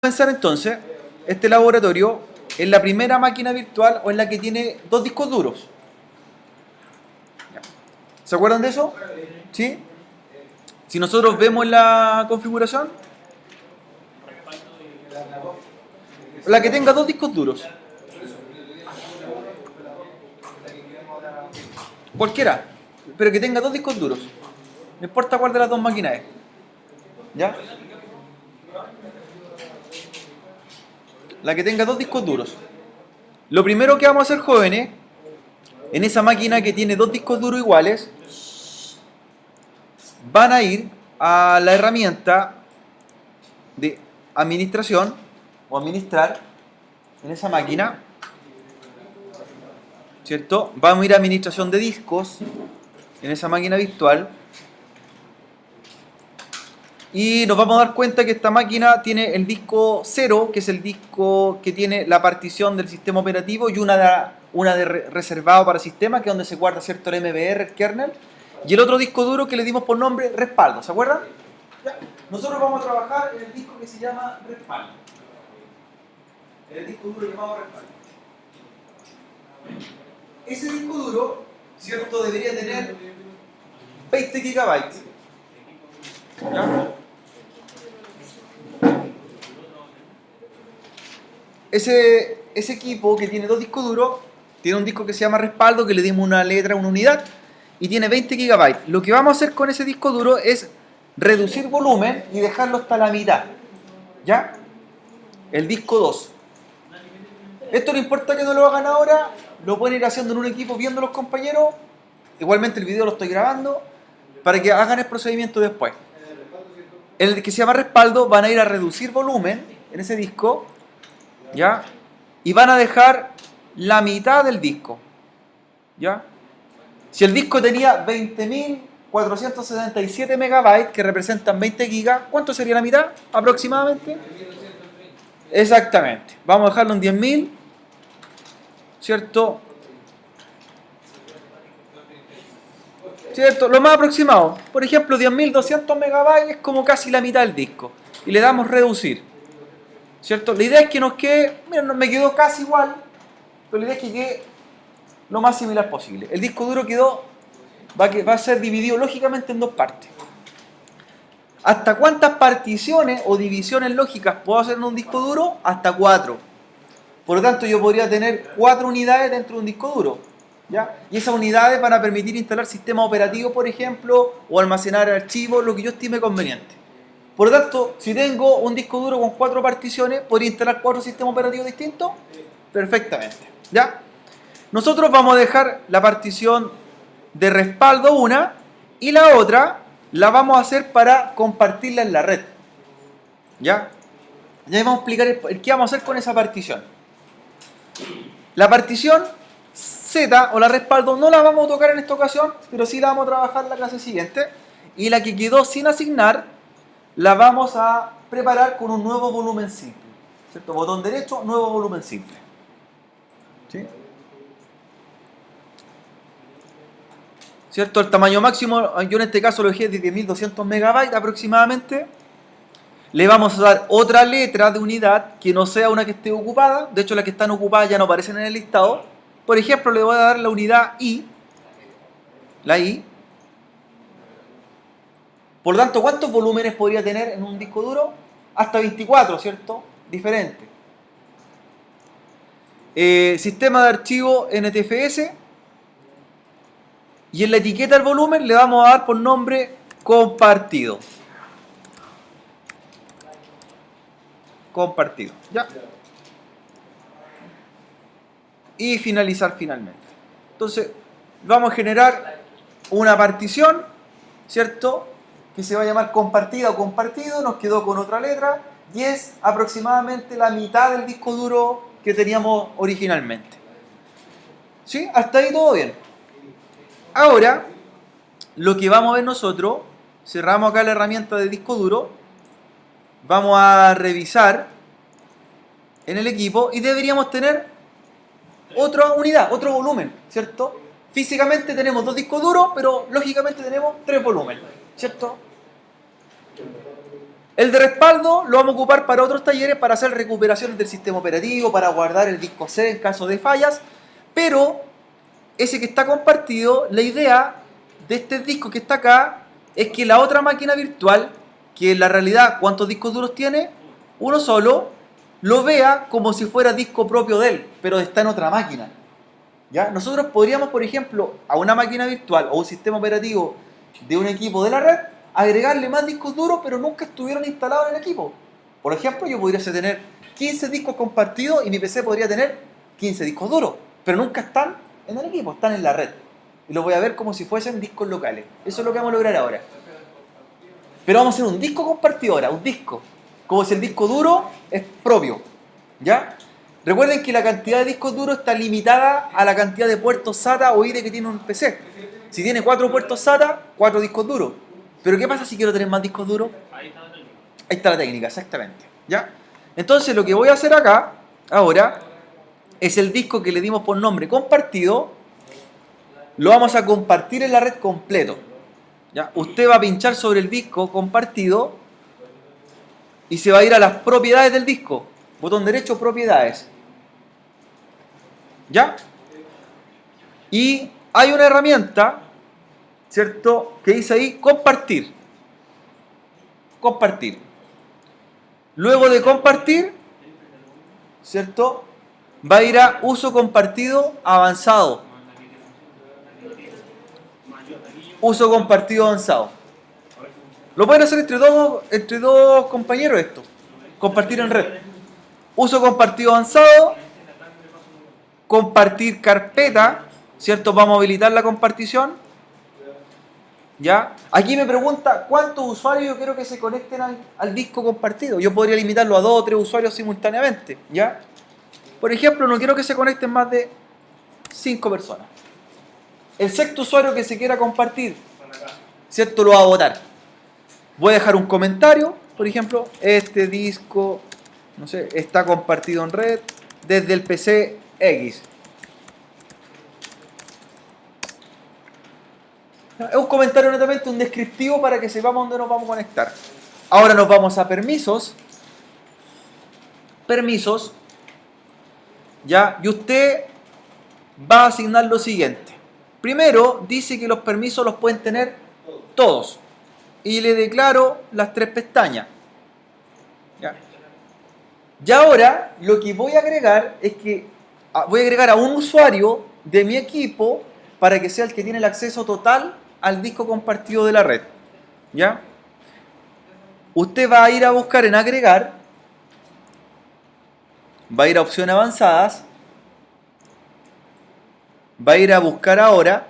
Pensar entonces este laboratorio en la primera máquina virtual o en la que tiene dos discos duros. ¿Se acuerdan de eso? ¿Sí? Si nosotros vemos la configuración, la que tenga dos discos duros. Cualquiera, pero que tenga dos discos duros. No importa cuál de las dos máquinas es. ¿Ya? La que tenga dos discos duros. Lo primero que vamos a hacer, jóvenes, en esa máquina que tiene dos discos duros iguales, van a ir a la herramienta de administración o administrar en esa máquina, ¿cierto? Vamos a ir a administración de discos en esa máquina virtual y nos vamos a dar cuenta que esta máquina tiene el disco 0, que es el disco que tiene la partición del sistema operativo, y una de reservado para sistema, que es donde se guarda, ¿cierto?, el MBR, el kernel, y el otro disco duro que le dimos por nombre respaldo. ¿Se acuerdan? Ya. Nosotros vamos a trabajar en el disco que se llama respaldo. El disco duro llamado respaldo. Ese disco duro, ¿cierto?, debería tener 20 gigabytes. ¿Ya? Ese equipo que tiene dos discos duros, tiene un disco que se llama respaldo, que le dimos una letra, una unidad, y tiene 20 gigabytes. Lo que vamos a hacer con ese disco duro es reducir volumen y dejarlo hasta la mitad. ¿Ya? El disco 2. Esto no importa que no lo hagan ahora, lo pueden ir haciendo en un equipo viendo los compañeros. Igualmente el video lo estoy grabando para que hagan el procedimiento después. El que se llama respaldo, van a ir a reducir volumen en ese disco, ¿ya? Y van a dejar la mitad del disco, ¿ya? Si el disco tenía 20.477 megabytes, que representan 20 gigas, ¿cuánto sería la mitad aproximadamente? Exactamente. Vamos a dejarlo en 10.000, ¿cierto? ¿Cierto? Lo más aproximado. Por ejemplo, 10.200 megabytes es como casi la mitad del disco. Y le damos reducir, ¿cierto? La idea es que nos quede, mira, me quedó casi igual, pero la idea es que quede lo más similar posible. El disco duro va a ser dividido lógicamente en dos partes. ¿Hasta cuántas particiones o divisiones lógicas puedo hacer en un disco duro? Hasta 4. Por lo tanto, yo podría tener 4 unidades dentro de un disco duro, ¿ya? Y esas unidades van a permitir instalar sistemas operativos, por ejemplo, o almacenar archivos, lo que yo estime conveniente. Por lo tanto, si tengo un disco duro con 4 particiones, ¿podría instalar 4 sistemas operativos distintos? Perfectamente, ¿ya? Nosotros vamos a dejar la partición de respaldo una, y la otra la vamos a hacer para compartirla en la red, ¿ya? Ya vamos a explicar qué vamos a hacer con esa partición. La partición Z o la respaldo no la vamos a tocar en esta ocasión, pero sí la vamos a trabajar en la clase siguiente. Y la que quedó sin asignar, la vamos a preparar con un nuevo volumen simple, ¿cierto? Botón derecho, nuevo volumen simple. ¿Sí? ¿Cierto? El tamaño máximo, yo en este caso lo dejé de 10.200 megabytes aproximadamente. Le vamos a dar otra letra de unidad que no sea una que esté ocupada. De hecho, las que están ocupadas ya no aparecen en el listado. Por ejemplo, le voy a dar la unidad I. La I. Por lo tanto, ¿cuántos volúmenes podría tener en un disco duro? Hasta 24, ¿cierto? Diferente. Sistema de archivo NTFS. Y en la etiqueta del volumen le vamos a dar por nombre compartido. Compartido. ¿Ya? Y finalizar finalmente. Entonces, vamos a generar una partición, ¿cierto?, que se va a llamar compartida o compartido. Nos quedó con otra letra y es aproximadamente la mitad del disco duro que teníamos originalmente. ¿Sí? Hasta ahí todo bien. Ahora, lo que vamos a ver nosotros, cerramos acá la herramienta de disco duro, vamos a revisar en el equipo y deberíamos tener otra unidad, otro volumen, ¿cierto? Físicamente tenemos 2 discos duros, pero lógicamente tenemos 3 volúmenes, ¿cierto? El de respaldo lo vamos a ocupar para otros talleres, para hacer recuperaciones del sistema operativo, para guardar el disco C en caso de fallas, pero ese que está compartido, la idea de este disco que está acá es que la otra máquina virtual, que en la realidad cuántos discos duros tiene, uno solo, lo vea como si fuera disco propio de él, pero está en otra máquina. ¿Ya? Nosotros podríamos, por ejemplo, a una máquina virtual o un sistema operativo de un equipo de la red, agregarle más discos duros, pero nunca estuvieron instalados en el equipo. Por ejemplo, yo podría tener 15 discos compartidos y mi PC podría tener 15 discos duros, pero nunca están en el equipo, están en la red. Y lo voy a ver como si fuesen discos locales. Eso es lo que vamos a lograr ahora. Pero vamos a hacer un disco compartido ahora, un disco. Como si el disco duro es propio. ¿Ya? Recuerden que la cantidad de discos duros está limitada a la cantidad de puertos SATA o IDE que tiene un PC. Si tiene 4 puertos SATA, 4 discos duros. Pero ¿qué pasa si quiero tener más discos duros? Ahí está la técnica, exactamente. ¿Ya? Entonces lo que voy a hacer acá, ahora, es el disco que le dimos por nombre compartido. Lo vamos a compartir en la red completo. ¿Ya? Usted va a pinchar sobre el disco compartido y se va a ir a las propiedades del disco. Botón derecho, propiedades. ¿Ya? Y hay una herramienta, ¿cierto?, que dice ahí compartir. Compartir. Luego de compartir, ¿cierto?, va a ir a uso compartido avanzado. Uso compartido avanzado. Lo pueden hacer entre dos compañeros esto. Compartir en red. Uso compartido avanzado. Compartir carpeta, ¿cierto?, vamos a habilitar la compartición. ¿Ya? Aquí me pregunta cuántos usuarios yo quiero que se conecten al disco compartido. Yo podría limitarlo a 2 o 3 usuarios simultáneamente. ¿Ya? Por ejemplo, no quiero que se conecten más de 5 personas. El sexto usuario que se quiera compartir, ¿cierto?, lo va a votar. Voy a dejar un comentario, por ejemplo, este disco, no sé, está compartido en red desde el PC X. Es un comentario netamente, un descriptivo para que sepamos dónde nos vamos a conectar. Ahora nos vamos a permisos. Permisos. ¿Ya? Y usted va a asignar lo siguiente. Primero, dice que los permisos los pueden tener todos. Y le declaro las 3 pestañas. ¿Ya? Y ahora, lo que voy a agregar es que voy a agregar a un usuario de mi equipo para que sea el que tiene el acceso total al disco compartido de la red. ¿Ya? Usted va a ir a buscar en agregar, va a ir a opciones avanzadas, va a ir a buscar ahora,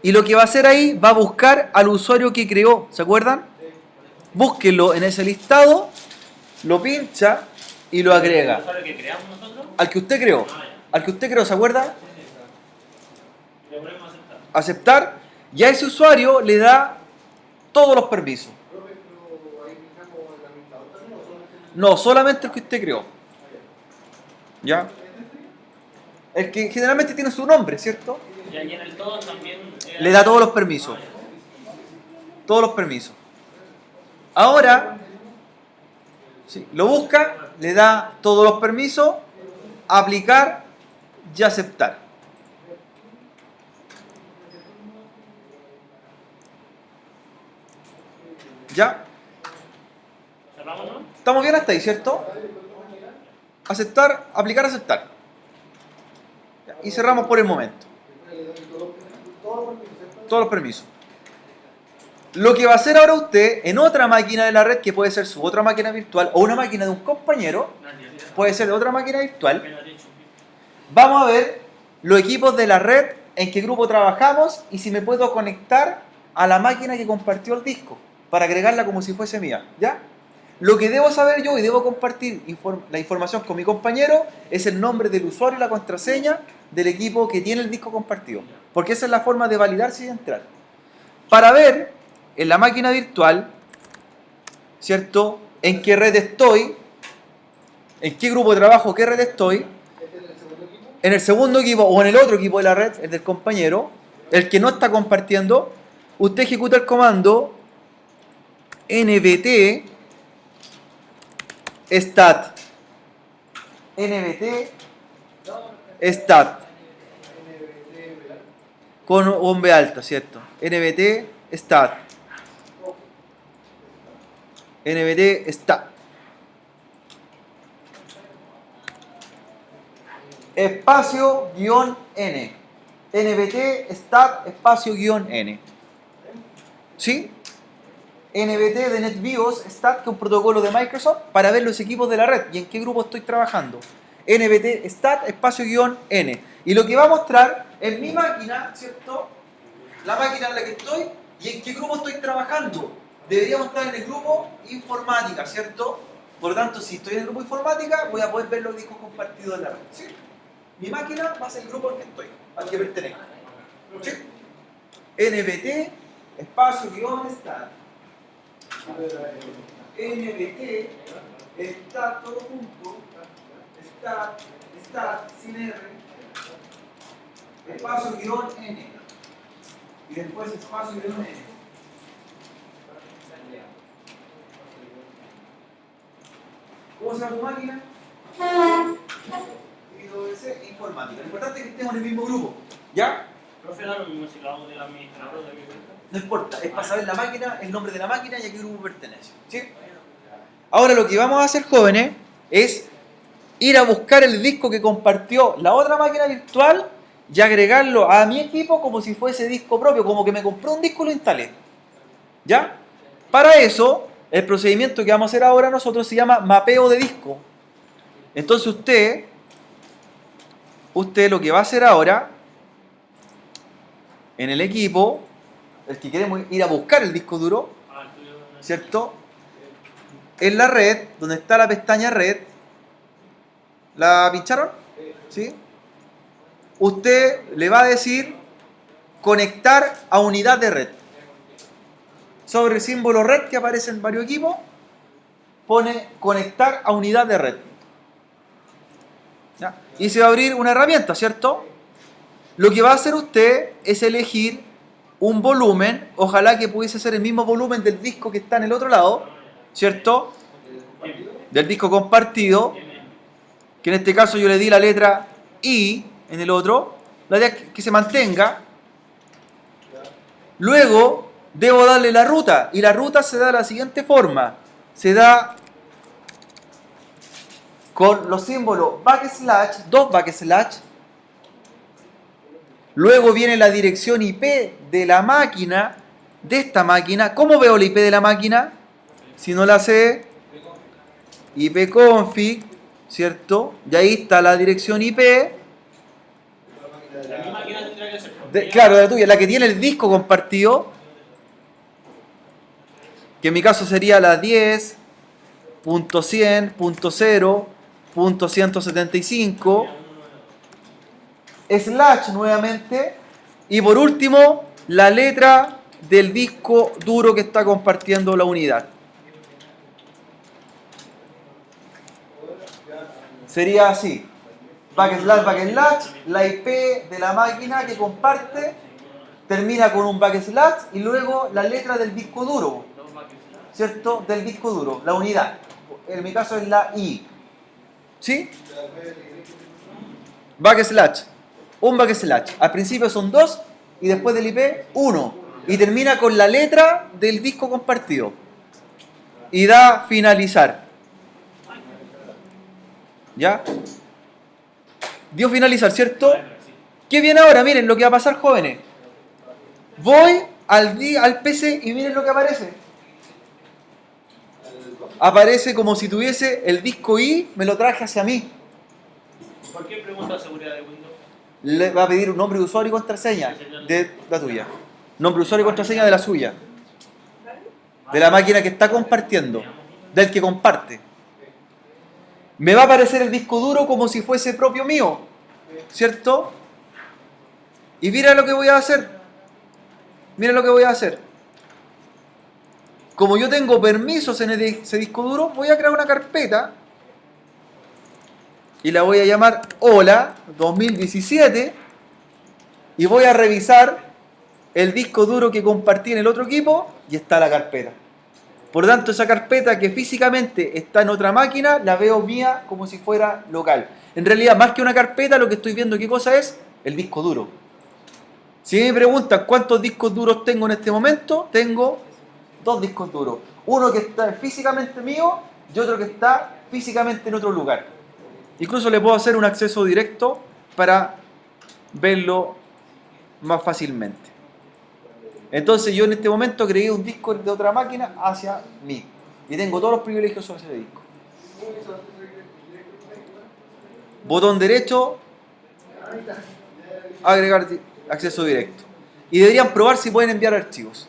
y lo que va a hacer ahí, va a buscar al usuario que creó, ¿se acuerdan? Búsquenlo en ese listado, lo pincha y lo agrega. ¿El usuario que creamos nosotros? Al que usted creó. Al que usted creó, ¿se acuerda? Le ponemos aceptar. Aceptar. Y a ese usuario le da todos los permisos. No, solamente el que usted creó. ¿Ya? El que generalmente tiene su nombre, ¿cierto? Y ahí en el todo también le da todos los permisos. Todos los permisos. Ahora, sí, lo busca, le da todos los permisos, aplicar y aceptar. ¿Ya? ¿Estamos bien hasta ahí, cierto? Aceptar, aplicar, aceptar. Y cerramos por el momento. Todos los permisos. Lo que va a hacer ahora usted en otra máquina de la red, que puede ser su otra máquina virtual o una máquina de un compañero, puede ser de otra máquina virtual, vamos a ver los equipos de la red, en qué grupo trabajamos y si me puedo conectar a la máquina que compartió el disco para agregarla como si fuese mía. ¿Ya? Lo que debo saber yo y debo compartir la información con mi compañero es el nombre del usuario y la contraseña del equipo que tiene el disco compartido. Porque esa es la forma de validarse y entrar. Para ver en la máquina virtual, ¿cierto?, en qué red estoy, en qué grupo de trabajo, qué red estoy, en el segundo equipo o en el otro equipo de la red, el del compañero, el que no está compartiendo, usted ejecuta el comando nvt stat, nbt stat, con B alta, ¿cierto? nbt stat, nbt stat, espacio guión n, nbt stat espacio guión n, ¿sí? NBT de NetBIOS Stat, que es un protocolo de Microsoft para ver los equipos de la red y en qué grupo estoy trabajando. NBT Stat espacio guión N. Y lo que va a mostrar es mi máquina, ¿cierto? La máquina en la que estoy y en qué grupo estoy trabajando. Deberíamos estar en el grupo informática, ¿cierto? Por lo tanto, si estoy en el grupo informática, voy a poder ver los discos compartidos de la red, ¿sí? Mi máquina va a ser el grupo en que estoy, al que pertenezco, ¿sí? NBT espacio guión Stat. NBT está todo junto, está sin R, espacio guión N y después espacio guión N. ¿Cómo se llama tu máquina? IWC Informática. Lo importante es que estemos en el mismo grupo, ¿ya? Profe, da lo mismo si lo hago del administrador de mi cuenta. No importa, es para saber la máquina, el nombre de la máquina y a qué grupo pertenece, ¿sí? Ahora lo que vamos a hacer, jóvenes, es ir a buscar el disco que compartió la otra máquina virtual y agregarlo a mi equipo como si fuese disco propio, como que me compré un disco y lo instalé, ¿ya? Para eso, el procedimiento que vamos a hacer ahora nosotros se llama mapeo de disco. Entonces usted lo que va a hacer ahora, en el equipo, el que queremos ir a buscar el disco duro, ¿cierto? En la red, donde está la pestaña red, ¿la pincharon? ¿Sí? Usted le va a decir conectar a unidad de red. Sobre el símbolo red que aparece en varios equipos, pone conectar a unidad de red. ¿Ya? Y se va a abrir una herramienta, ¿cierto? Lo que va a hacer usted es elegir un volumen, ojalá que pudiese ser el mismo volumen del disco que está en el otro lado, ¿cierto? Del disco compartido, que en este caso yo le di la letra I en el otro, la idea es que se mantenga. Luego debo darle la ruta, y la ruta se da de la siguiente forma, se da con los símbolos backslash, dos backslash. Luego viene la dirección IP de la máquina, de esta máquina. ¿Cómo veo la IP de la máquina? Si no la sé, ipconfig, ¿cierto? Y ahí está la dirección IP. Mi máquina tendría que ser. Claro, la tuya, la que tiene el disco compartido, que en mi caso sería la 10.100.0.175. Slash nuevamente, y por último la letra del disco duro que está compartiendo la unidad. Sería así: backslash, la IP de la máquina que comparte termina con un backslash y luego la letra del disco duro, ¿cierto? Del disco duro, la unidad. En mi caso es la I, ¿sí? Backslash. Un backslash. Al principio son 2 y después del IP 1. Y termina con la letra del disco compartido. Y da finalizar. ¿Ya? Dio finalizar, ¿cierto? ¿Qué viene ahora? Miren lo que va a pasar, jóvenes. Voy al PC y miren lo que aparece. Aparece como si tuviese el disco I, me lo traje hacia mí. ¿Por qué pregunta seguridad de Windows? Le va a pedir un nombre de usuario y contraseña de la tuya. Nombre de usuario y contraseña de la suya. De la máquina que está compartiendo. Del que comparte. Me va a aparecer el disco duro como si fuese propio mío. ¿Cierto? Y mira lo que voy a hacer. Mira lo que voy a hacer. Como yo tengo permisos en ese disco duro, voy a crear una carpeta. Y la voy a llamar Hola 2017 y voy a revisar el disco duro que compartí en el otro equipo y está la carpeta. Por lo tanto, esa carpeta que físicamente está en otra máquina, la veo mía como si fuera local. En realidad, más que una carpeta, lo que estoy viendo, ¿qué cosa es? El disco duro. Si me preguntan cuántos discos duros tengo en este momento, tengo 2 discos duros. Uno que está físicamente mío y otro que está físicamente en otro lugar. Incluso le puedo hacer un acceso directo para verlo más fácilmente. Entonces yo en este momento creé un disco de otra máquina hacia mí. Y tengo todos los privilegios sobre ese disco. Botón derecho, agregar acceso directo. Y deberían probar si pueden enviar archivos.